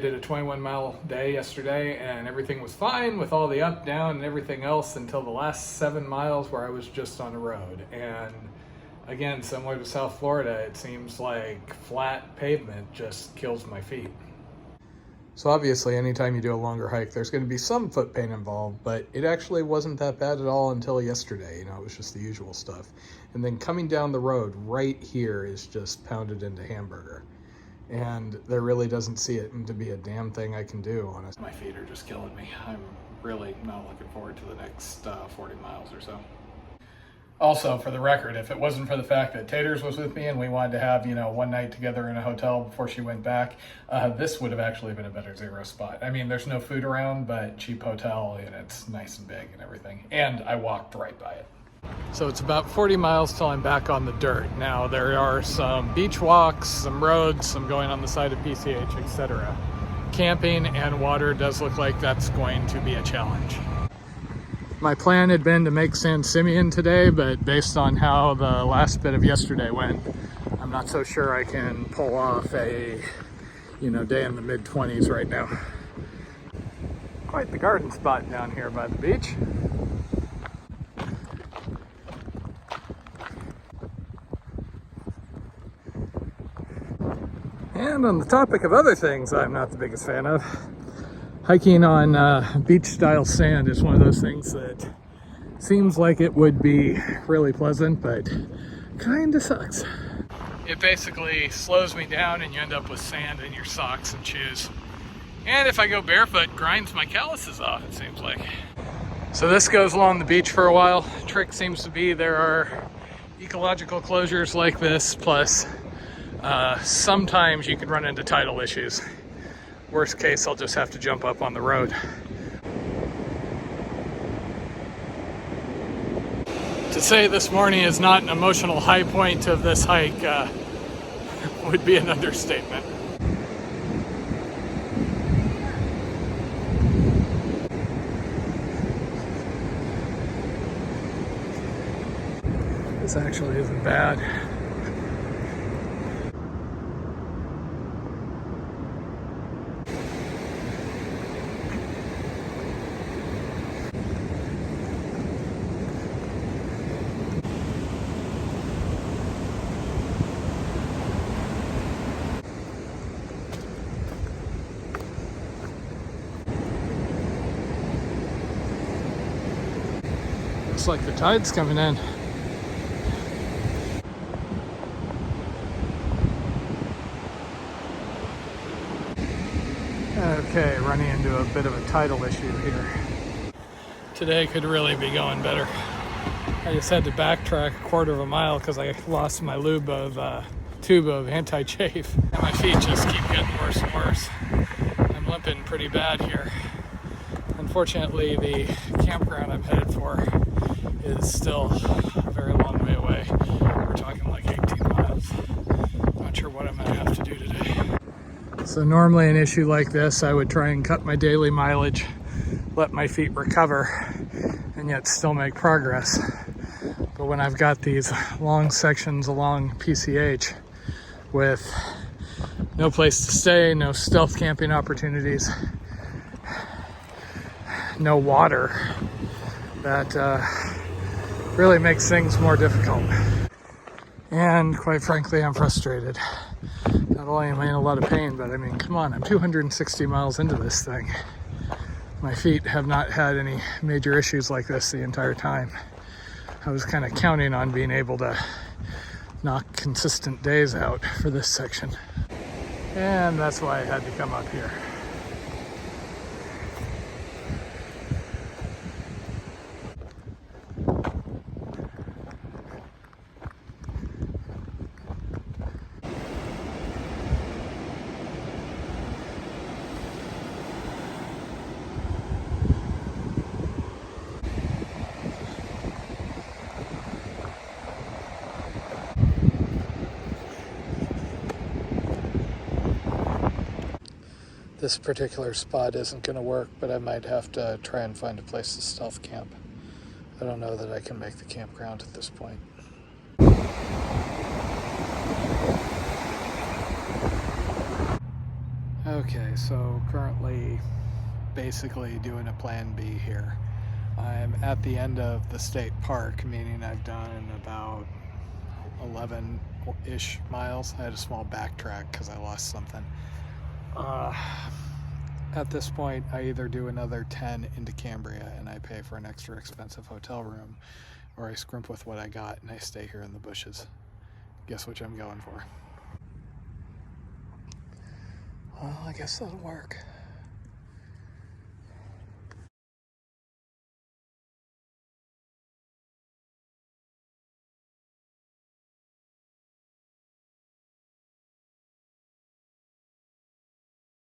did a 21-mile day yesterday, and everything was fine with all the up, down, and everything else until the last 7 miles where I was just on the road. And again, similar to South Florida, it seems like flat pavement just kills my feet. So obviously, anytime you do a longer hike, there's going to be some foot pain involved, but it actually wasn't that bad at all until yesterday. You know, it was just the usual stuff. And then coming down the road right here is just pounded into hamburger. And there really doesn't seem to be a damn thing I can do, honestly. My feet are just killing me. I'm really not looking forward to the next 40 miles or so. Also, for the record, if it wasn't for the fact that Taters was with me and we wanted to have, you know, one night together in a hotel before she went back, this would have actually been a better zero spot. I mean, there's no food around, but cheap hotel, and it's nice and big and everything. And I walked right by it. So it's about 40 miles till I'm back on the dirt. Now, there are some beach walks, some roads, some going on the side of PCH, etc. Camping and water does look like that's going to be a challenge. My plan had been to make San Simeon today, but based on how the last bit of yesterday went, I'm not so sure I can pull off a, you know, day in the mid-20s right now. Quite the garden spot down here by the beach. And on the topic of other things I'm not the biggest fan of, hiking on beach-style sand is one of those things that seems like it would be really pleasant, but kinda sucks. It basically slows me down and you end up with sand in your socks and shoes. And if I go barefoot, grinds my calluses off, it seems like. So this goes along the beach for a while. Trick seems to be there are ecological closures like this, plus sometimes you can run into tidal issues. Worst case, I'll just have to jump up on the road. To say this morning is not an emotional high point of this hike would be an understatement. This actually isn't bad. Looks like the tide's coming in. Okay, running into a bit of a tidal issue here. Today could really be going better. I just had to backtrack a quarter of a mile because I lost my tube of anti-chafe. And my feet just keep getting worse and worse. I'm limping pretty bad here. Unfortunately, the campground I'm headed for is still a very long way away. We're talking like 18 miles. Not sure what I'm gonna have to do today. So normally an issue like this, I would try and cut my daily mileage, let my feet recover, and yet still make progress. But when I've got these long sections along PCH with no place to stay, no stealth camping opportunities, no water, that really makes things more difficult. And quite frankly, I'm frustrated. Not only am I in a lot of pain, but I mean, come on, I'm 260 miles into this thing. My feet have not had any major issues like this the entire time. I was kind of counting on being able to knock consistent days out for this section. And that's why I had to come up here. This particular spot isn't going to work, but I might have to try and find a place to stealth camp. I don't know that I can make the campground at this point. Okay, so currently basically doing a plan B here. I'm at the end of the state park, meaning I've done about 11-ish miles. I had a small backtrack because I lost something. At this point, I either do another 10 into Cambria and I pay for an extra expensive hotel room, or I scrimp with what I got and I stay here in the bushes. Guess which I'm going for. Well, I guess that'll work.